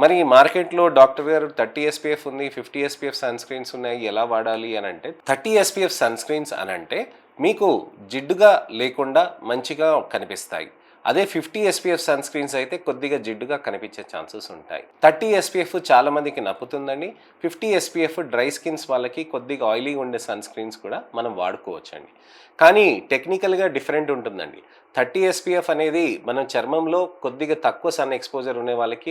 మరి మార్కెట్‌లో డాక్టర్ గారు 30 ఎస్‌పీఎఫ్ ఉంది, 50 ఎస్‌పీఎఫ్ సన్ స్క్రీన్స్ ఉన్నాయి. ఎలా వాడాలి అనంటే 30 ఎస్‌పీఎఫ్ సన్ స్క్రీన్స్ అనంటే మీకు జిడ్డుగా లేకుండా మంచిగా కనిపిస్తాయి. అదే 50 ఎస్‌పీఎఫ్ సన్ స్క్రీన్స్ అయితే కొద్దిగా జిడ్డుగా కనిపించే ఛాన్సెస్ ఉంటాయి. 30 ఎస్‌పీఎఫ్ చాలా మందికి నప్పుతుందండి. 50 ఎస్‌పీఎఫ్ డ్రై స్కిన్స్ వాళ్ళకి కొద్దిగా ఆయిలీగా ఉండే సన్ స్క్రీన్స్ కూడా మనం వాడుకోవచ్చండి. కానీ టెక్నికల్‌గా డిఫరెంట్ ఉంటుందండి. 30 ఎస్‌పీఎఫ్ అనేది మనం చర్మంలో కొద్దిగా తక్కువ సన్ ఎక్స్‌పోజర్ ఉండే వాళ్ళకి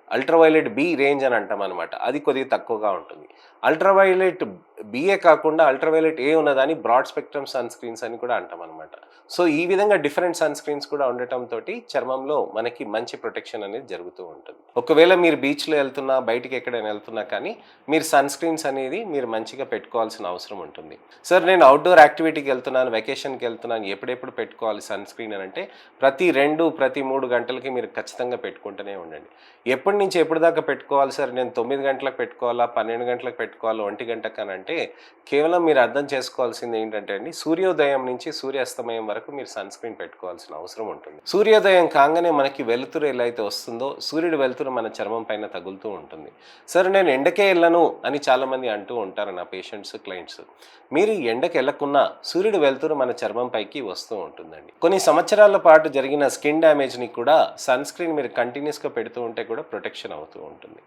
అల్ట్రావైలెట్ బి రేంజ్ అని అంటామనమాట. అది కొద్దిగా తక్కువగా ఉంటుంది. అల్ట్రావైలెట్ బిఏ కాకుండా అల్ట్రావైలెట్ ఏ ఉన్నదాన్ని బ్రాడ్ స్పెక్ట్రమ్ సన్ స్క్రీన్స్ అని కూడా అంటామనమాట. సో, ఈ విధంగా డిఫరెంట్ సన్ స్క్రీన్స్ కూడా ఉండటంతోటి చర్మంలో మనకి మంచి ప్రొటెక్షన్ అనేది జరుగుతూ ఉంటుంది. ఒకవేళ మీరు బీచ్‌లో ఎళ్తున్నా, బయటికి ఎక్కడైనా ఎళ్తున్నా కానీ మీరు సన్ స్క్రీన్స్ అనేది మీరు మంచిగా పెట్టుకోవాల్సిన అవసరం ఉంటుంది. సార్ నేను ఔట్‌డోర్ యాక్టివిటీకి ఎళ్తున్నాను, వెకేషన్‌కి ఎళ్తున్నాను, ఎప్పుడెప్పుడు పెట్టుకోవాలి సన్ స్క్రీన్ అనంటే ప్రతి 2, ప్రతి 3 గంటలకి మీరు ఖచ్చితంగా పెట్టుకుంటూనే ఉండండి. ఎప్పటి నుంచి ఎప్పటిదాకా పెట్టుకోవాలి సార్? నేను 9 గంటలకు పెట్టుకోవాలా? 12 గంటలకు పెట్టుకోవాలా? 1 గంటకనంటే కేవలం మీరు అర్థం చేసుకోవాల్సింది ఏంటంటే అండి, సూర్యోదయం నుంచి సూర్యాస్తమయం వరకు మీరు సన్ స్క్రీన్ పెట్టుకోవాల్సిన అవసరం ఉంటుంది. సూర్యోదయం కాంగానే మనకి వెలుతురు ఎలా అయితే వస్తుందో, సూర్యుడి వెలుతురు మన చర్మం పైన తగులుతూ ఉంటుంది. సార్ నేను ఎండకే ఎళ్ళను అని చాలామంది అంటూ ఉంటారు నా పేషెంట్స్, క్లయింట్స్. మీరు ఎండకెళ్ళకున్నా సూర్యుడి వెలుతురు మన చర్మం పైకి వస్తూ ఉంటుందండి. కొన్ని సంవత్సరాల పాటు జరిగిన స్కిన్ డ్యామేజ్‌ని కూడా సన్ స్క్రీన్ మీరు కంటిన్యూయస్‌గా పెడుతూ ఉంటే కూడా ప్రొటెక్షన్ అవుతూ ఉంటుంది.